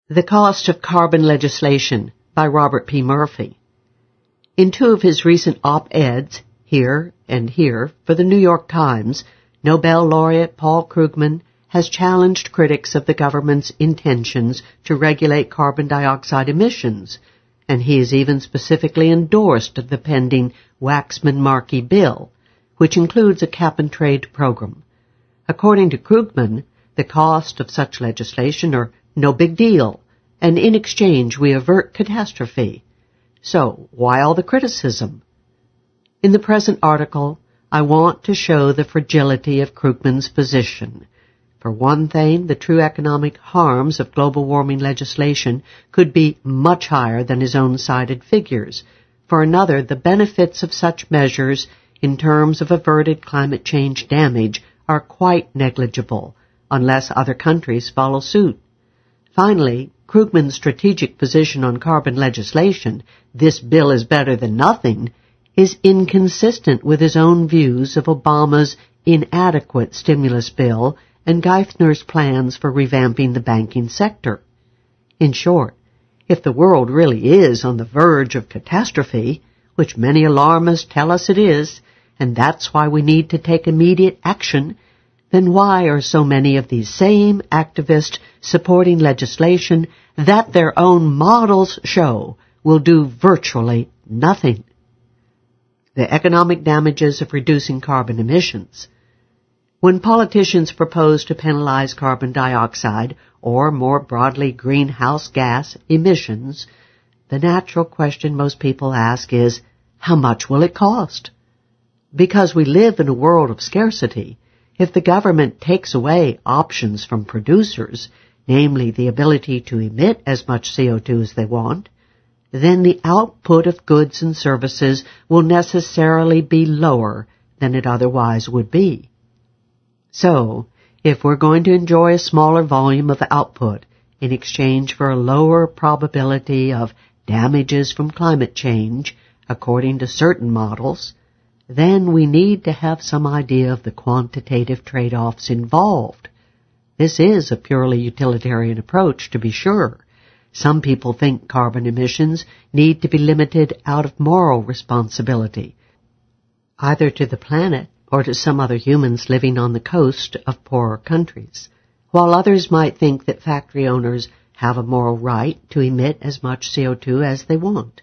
The Cost of Carbon Legislation by Robert P. Murphy. In two of his recent op-eds, Here and Here, for the New York Times, Nobel laureate Paul Krugman has challenged critics of the government's intentions to regulate carbon dioxide emissions, and he has even specifically endorsed the pending Waxman-Markey bill, which includes a cap-and-trade program. According to Krugman, the cost of such legislation are no big deal, and in exchange we avert catastrophe. So, why all the criticism? In the present article, I want to show the fragility of Krugman's position. For one thing, the true economic harms of global warming legislation could be much higher than his own cited figures. For another, the benefits of such measures in terms of averted climate change damage are quite negligible, unless other countries follow suit. Finally, Krugman's strategic position on carbon legislation, this bill is better than nothing, is inconsistent with his own views of Obama's inadequate stimulus bill and Geithner's plans for revamping the banking sector. In short, if the world really is on the verge of catastrophe, which many alarmists tell us it is, and that's why we need to take immediate action, then why are so many of these same activists supporting legislation that their own models show will do virtually nothing? The economic damages of reducing carbon emissions. When politicians propose to penalize carbon dioxide, or more broadly greenhouse gas emissions, the natural question most people ask is, how much will it cost? Because we live in a world of scarcity, if the government takes away options from producers, namely the ability to emit as much CO2 as they want, then the output of goods and services will necessarily be lower than it otherwise would be. So, if we're going to enjoy a smaller volume of output in exchange for a lower probability of damages from climate change, according to certain models, then we need to have some idea of the quantitative trade-offs involved. This is a purely utilitarian approach, to be sure. Some people think carbon emissions need to be limited out of moral responsibility, either to the planet or to some other humans living on the coast of poorer countries, while others might think that factory owners have a moral right to emit as much CO2 as they want.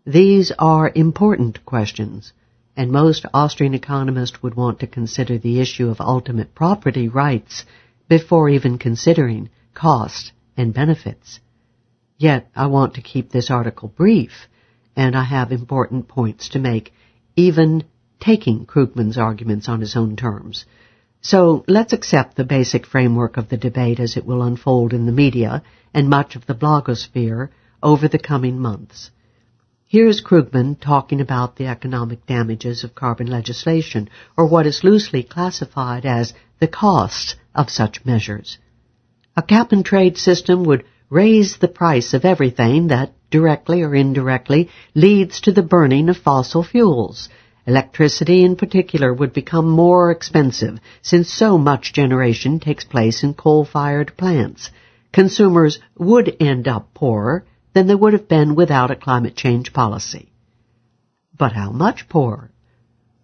These are important questions, and most Austrian economists would want to consider the issue of ultimate property rights before even considering costs and benefits. Yet I want to keep this article brief, and I have important points to make, even taking Krugman's arguments on his own terms. So let's accept the basic framework of the debate as it will unfold in the media and much of the blogosphere over the coming months. Here's Krugman talking about the economic damages of carbon legislation, or what is loosely classified as the costs of such measures. A cap-and-trade system would raise the price of everything that, directly or indirectly, leads to the burning of fossil fuels. Electricity in particular would become more expensive, since so much generation takes place in coal-fired plants. Consumers would end up poorer than they would have been without a climate change policy. But how much poorer?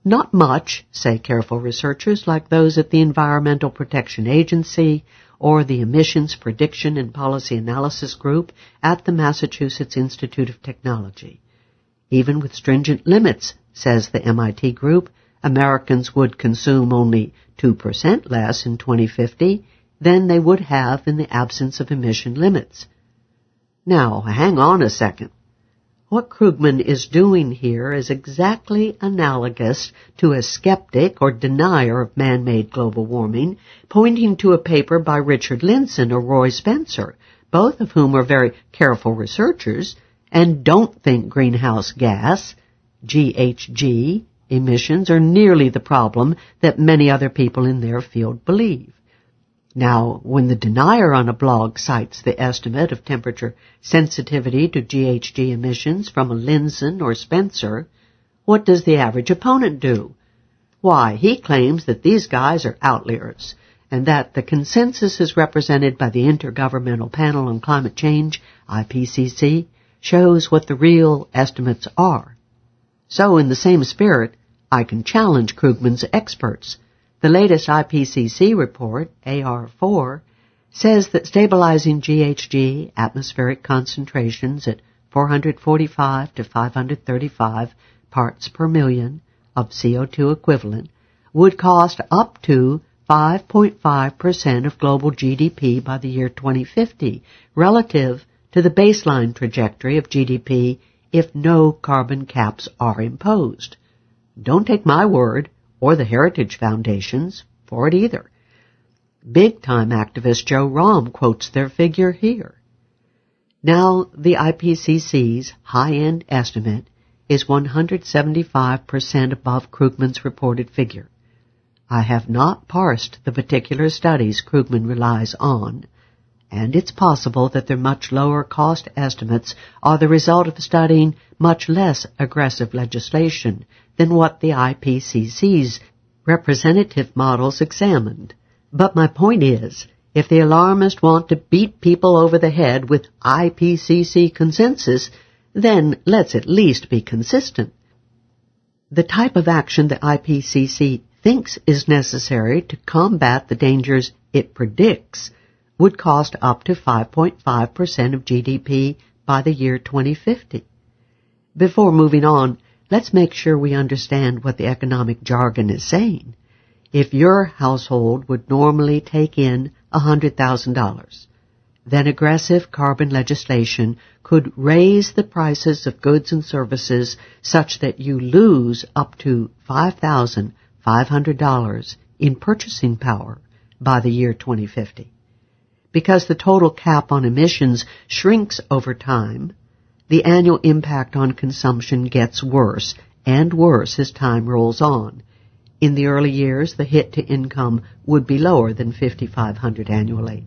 Not much, say careful researchers like those at the Environmental Protection Agency or the Emissions Prediction and Policy Analysis Group at the Massachusetts Institute of Technology. Even with stringent limits, says the MIT group, Americans would consume only 2% less in 2050 than they would have in the absence of emission limits. Now, hang on a second. What Krugman is doing here is exactly analogous to a skeptic or denier of man-made global warming, pointing to a paper by Richard Lindzen or Roy Spencer, both of whom are very careful researchers and don't think greenhouse gas, GHG, emissions are nearly the problem that many other people in their field believe. Now, when the denier on a blog cites the estimate of temperature sensitivity to GHG emissions from a Lindzen or Spencer, what does the average opponent do? Why, he claims that these guys are outliers, and that the consensus as represented by the Intergovernmental Panel on Climate Change, IPCC, shows what the real estimates are. So, in the same spirit, I can challenge Krugman's experts. The latest IPCC report, AR4, says that stabilizing GHG atmospheric concentrations at 445 to 535 parts per million of CO2 equivalent would cost up to 5.5% of global GDP by the year 2050, relative to the baseline trajectory of GDP if no carbon caps are imposed. Don't take my word, or the Heritage Foundation's, for it either. Big-time activist Joe Romm quotes their figure here. Now, the IPCC's high-end estimate is 175% above Krugman's reported figure. I have not parsed the particular studies Krugman relies on, and it's possible that their much lower cost estimates are the result of studying much less aggressive legislation than what the IPCC's representative models examined. But my point is, if the alarmists want to beat people over the head with IPCC consensus, then let's at least be consistent. The type of action the IPCC thinks is necessary to combat the dangers it predicts would cost up to 5.5% of GDP by the year 2050. Before moving on, let's make sure we understand what the economic jargon is saying. If your household would normally take in $100,000, then aggressive carbon legislation could raise the prices of goods and services such that you lose up to $5,500 in purchasing power by the year 2050. Because the total cap on emissions shrinks over time, the annual impact on consumption gets worse and worse as time rolls on. In the early years, the hit to income would be lower than $5,500 annually.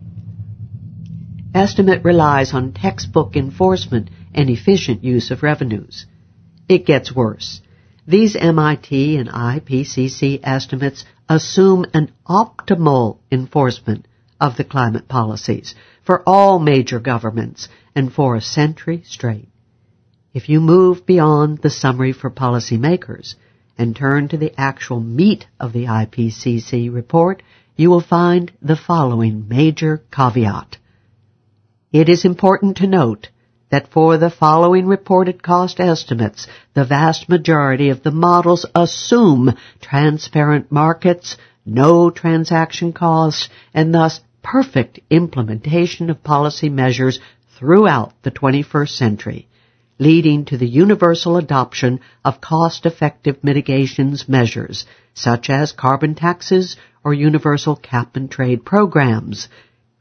Estimate relies on textbook enforcement and efficient use of revenues. It gets worse. These MIT and IPCC estimates assume an optimal enforcement of the climate policies for all major governments and for a century straight. If you move beyond the summary for policymakers and turn to the actual meat of the IPCC report, you will find the following major caveat. It is important to note that for the following reported cost estimates, the vast majority of the models assume transparent markets, no transaction costs, and thus perfect implementation of policy measures throughout the 21st century, leading to the universal adoption of cost-effective mitigations measures, such as carbon taxes or universal cap-and-trade programs.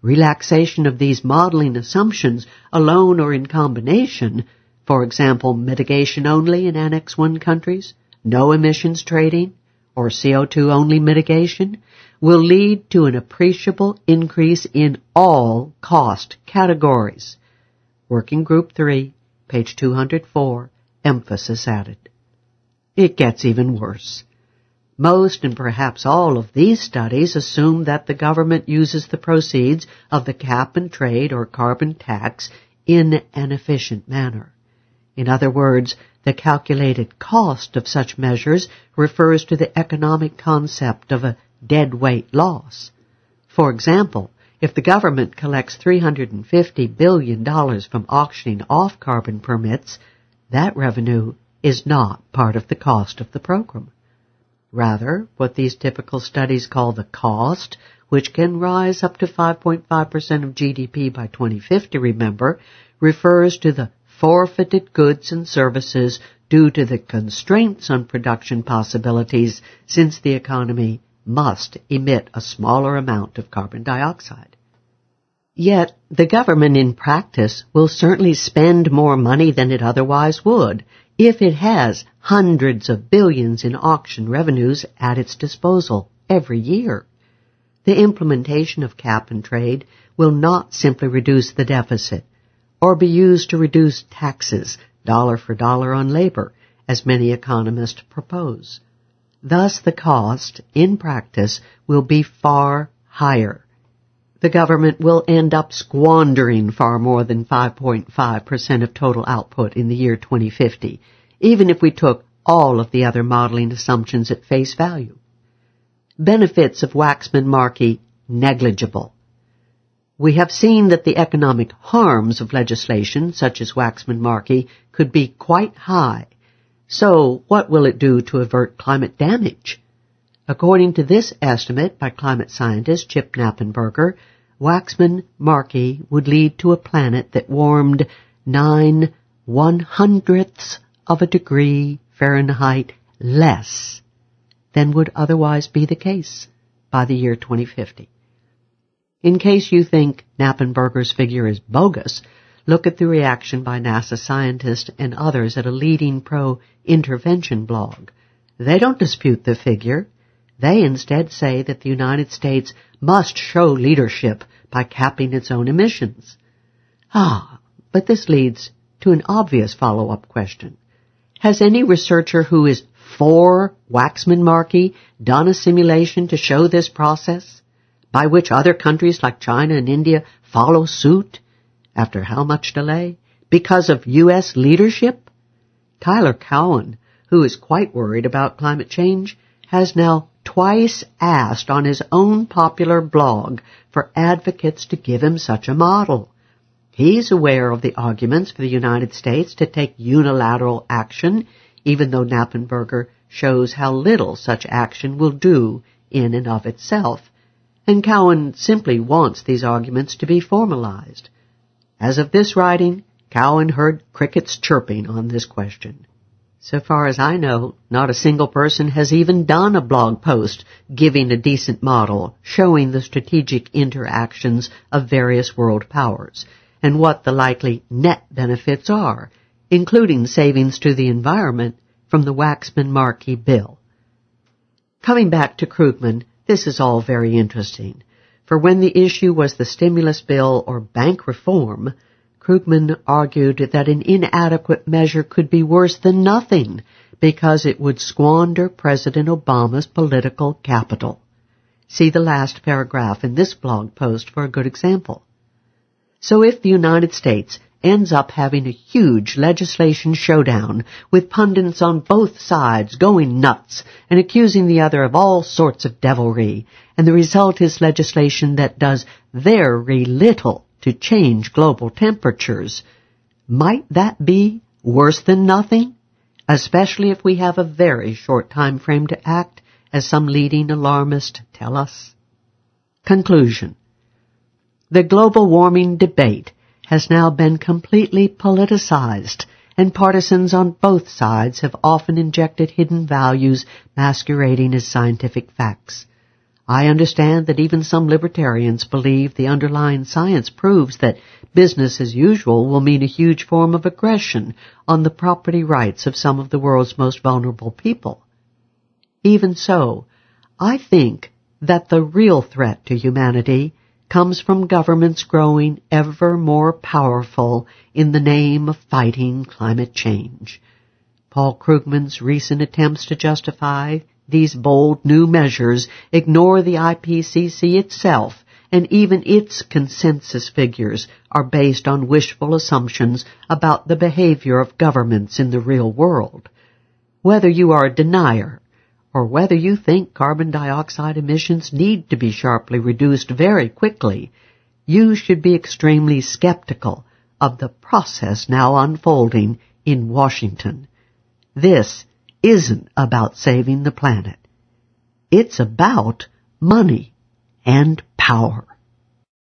Relaxation of these modeling assumptions alone or in combination, for example, mitigation only in Annex I countries, no emissions trading, or CO2-only mitigation, will lead to an appreciable increase in all cost categories. Working Group 3, page 204, emphasis added. It gets even worse. Most and perhaps all of these studies assume that the government uses the proceeds of the cap-and-trade or carbon tax in an efficient manner. In other words, the calculated cost of such measures refers to the economic concept of a deadweight loss. For example, if the government collects $350 billion from auctioning off carbon permits, that revenue is not part of the cost of the program. Rather, what these typical studies call the cost, which can rise up to 5.5% of GDP by 2050, remember, refers to the forfeited goods and services due to the constraints on production possibilities since the economy must emit a smaller amount of carbon dioxide. Yet, the government in practice will certainly spend more money than it otherwise would if it has hundreds of billions in auction revenues at its disposal every year. The implementation of cap and trade will not simply reduce the deficit or be used to reduce taxes dollar for dollar on labor, as many economists propose. Thus, the cost, in practice, will be far higher. The government will end up squandering far more than 5.5% of total output in the year 2050, even if we took all of the other modeling assumptions at face value. Benefits of Waxman-Markey negligible. We have seen that the economic harms of legislation such as Waxman-Markey could be quite high. So what will it do to avert climate damage? According to this estimate by climate scientist Chip Knappenberger, Waxman-Markey would lead to a planet that warmed 9/100ths of a degree Fahrenheit less than would otherwise be the case by the year 2050. In case you think Knappenberger's figure is bogus, look at the reaction by NASA scientists and others at a leading pro-intervention blog. They don't dispute the figure. They instead say that the United States must show leadership by capping its own emissions. But this leads to an obvious follow-up question. Has any researcher who is for Waxman-Markey done a simulation to show this process, by which other countries like China and India follow suit? After how much delay? Because of U.S. leadership? Tyler Cowen, who is quite worried about climate change, has now twice asked on his own popular blog for advocates to give him such a model. He's aware of the arguments for the United States to take unilateral action, even though Knappenberger shows how little such action will do in and of itself, and Cowen simply wants these arguments to be formalized. As of this writing, Cowen heard crickets chirping on this question. So far as I know, not a single person has even done a blog post giving a decent model showing the strategic interactions of various world powers and what the likely net benefits are, including savings to the environment from the Waxman-Markey bill. Coming back to Krugman, this is all very interesting, for when the issue was the stimulus bill or bank reform, Krugman argued that an inadequate measure could be worse than nothing because it would squander President Obama's political capital. See the last paragraph in this blog post for a good example. So if the United States ends up having a huge legislation showdown with pundits on both sides going nuts and accusing the other of all sorts of devilry, and the result is legislation that does very little to change global temperatures, might that be worse than nothing? Especially if we have a very short time frame to act, as some leading alarmists tell us. Conclusion. The global warming debate has now been completely politicized, and partisans on both sides have often injected hidden values masquerading as scientific facts. I understand that even some libertarians believe the underlying science proves that business as usual will mean a huge form of aggression on the property rights of some of the world's most vulnerable people. Even so, I think that the real threat to humanity comes from governments growing ever more powerful in the name of fighting climate change. Paul Krugman's recent attempts to justify these bold new measures ignore the IPCC itself, and even its consensus figures are based on wishful assumptions about the behavior of governments in the real world. Whether you are a denier, or whether you think carbon dioxide emissions need to be sharply reduced very quickly, you should be extremely skeptical of the process now unfolding in Washington. This isn't about saving the planet. It's about money and power.